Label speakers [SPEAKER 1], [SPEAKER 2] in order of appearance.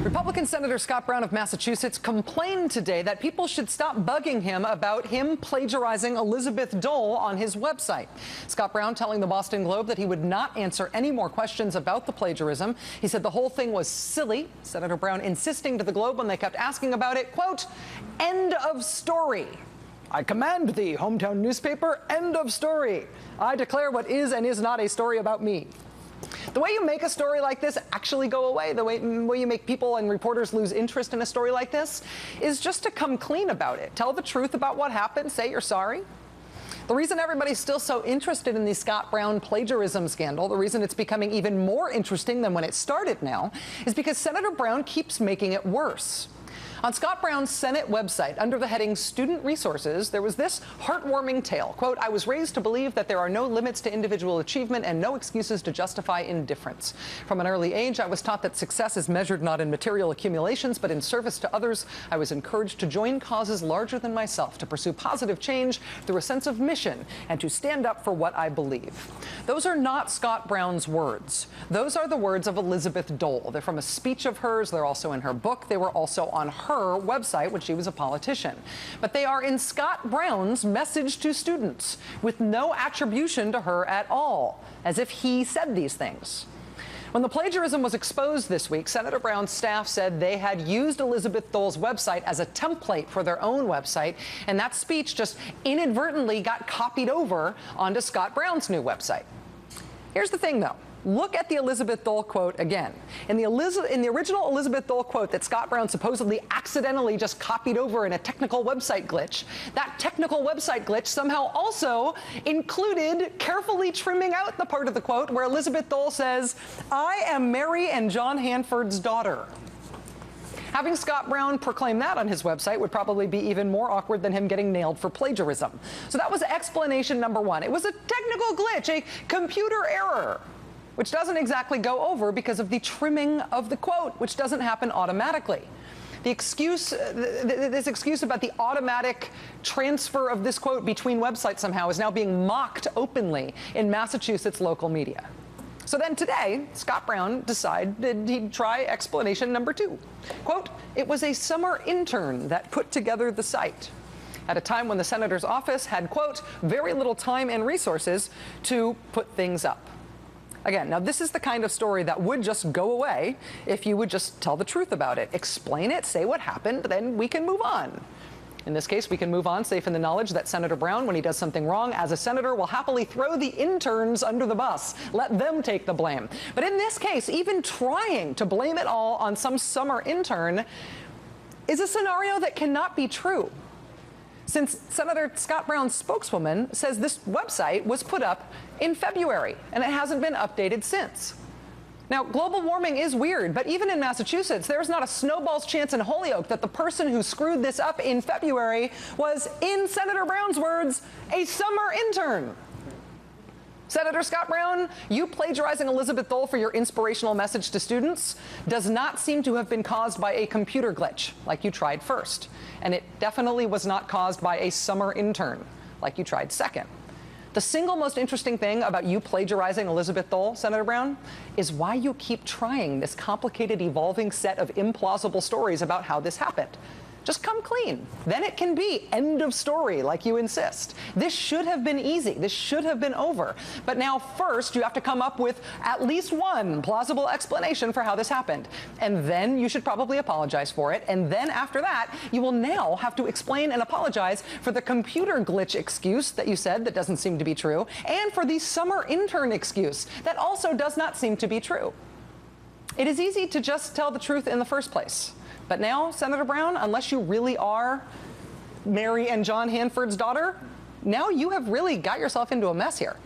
[SPEAKER 1] Republican Senator Scott Brown of Massachusetts complained today that people should stop bugging him about him plagiarizing Elizabeth Dole on his website. Scott Brown telling the Boston Globe that he would not answer any more questions about the plagiarism. He said the whole thing was silly. Senator Brown insisting to the Globe when they kept asking about it, quote, "End of story. I command thee, hometown newspaper, end of story. I declare what is and is not a story about me." The way you make a story like this actually go away, the way you make people and reporters lose interest in a story like this, is just to come clean about it. Tell the truth about what happened, say you're sorry. The reason everybody's still so interested in the Scott Brown plagiarism scandal, the reason it's becoming even more interesting than when it started now, is because Senator Brown keeps making it worse. On Scott Brown's Senate website, under the heading Student Resources, there was this heartwarming tale. Quote, "I was raised to believe that there are no limits to individual achievement and no excuses to justify indifference. From an early age, I was taught that success is measured not in material accumulations, but in service to others. I was encouraged to join causes larger than myself, to pursue positive change through a sense of mission, and to stand up for what I believe." Those are not Scott Brown's words. Those are the words of Elizabeth Dole. They're from a speech of hers. They're also in her book. They were also on her website when she was a politician. But they are in Scott Brown's message to students, with no attribution to her at all, as if he said these things. When the plagiarism was exposed this week, Senator Brown's staff said they had used Elizabeth Dole's website as a template for their own website, and that speech just inadvertently got copied over onto Scott Brown's new website. Here's the thing, though. Look at the Elizabeth Dole quote again. In the original Elizabeth Dole quote that Scott Brown supposedly accidentally just copied over in a technical website glitch, that technical website glitch somehow also included carefully trimming out the part of the quote where Elizabeth Dole says, "I am Mary and John Hanford's daughter." Having Scott Brown proclaim that on his website would probably be even more awkward than him getting nailed for plagiarism. So that was explanation number one. It was a technical glitch, a computer error, which doesn't exactly go over because of the trimming of the quote, which doesn't happen automatically. The excuse, this excuse about the automatic transfer of this quote between websites somehow is now being mocked openly in Massachusetts local media. So then today, Scott Brown decided he'd try explanation number two. Quote, "It was a summer intern that put together the site," at a time when the senator's office had, quote, "very little time and resources to put things up." Again, now this is the kind of story that would just go away if you would just tell the truth about it. Explain it, say what happened, then we can move on. In this case, we can move on safe in the knowledge that Senator Brown, when he does something wrong, as a senator, will happily throw the interns under the bus. Let them take the blame. But in this case, even trying to blame it all on some summer intern is a scenario that cannot be true, since Senator Scott Brown's spokeswoman says this website was put up in February, and it hasn't been updated since. Now, global warming is weird, but even in Massachusetts, there's not a snowball's chance in Holyoke that the person who screwed this up in February was, in Senator Brown's words, a summer intern. Senator Scott Brown, you plagiarizing Elizabeth Dole for your inspirational message to students does not seem to have been caused by a computer glitch, like you tried first. And it definitely was not caused by a summer intern, like you tried second. The single most interesting thing about you plagiarizing Elizabeth Dole, Senator Brown, is why you keep trying this complicated, evolving set of implausible stories about how this happened. Just come clean. Then it can be end of story, like you insist. This should have been easy. This should have been over. But now first, you have to come up with at least one plausible explanation for how this happened. And then you should probably apologize for it. And then after that, you will now have to explain and apologize for the computer glitch excuse that you said that doesn't seem to be true, and for the summer intern excuse that also does not seem to be true. It is easy to just tell the truth in the first place. But now, Senator Brown, unless you really are Mary and John Hanford's daughter, now you have really got yourself into a mess here.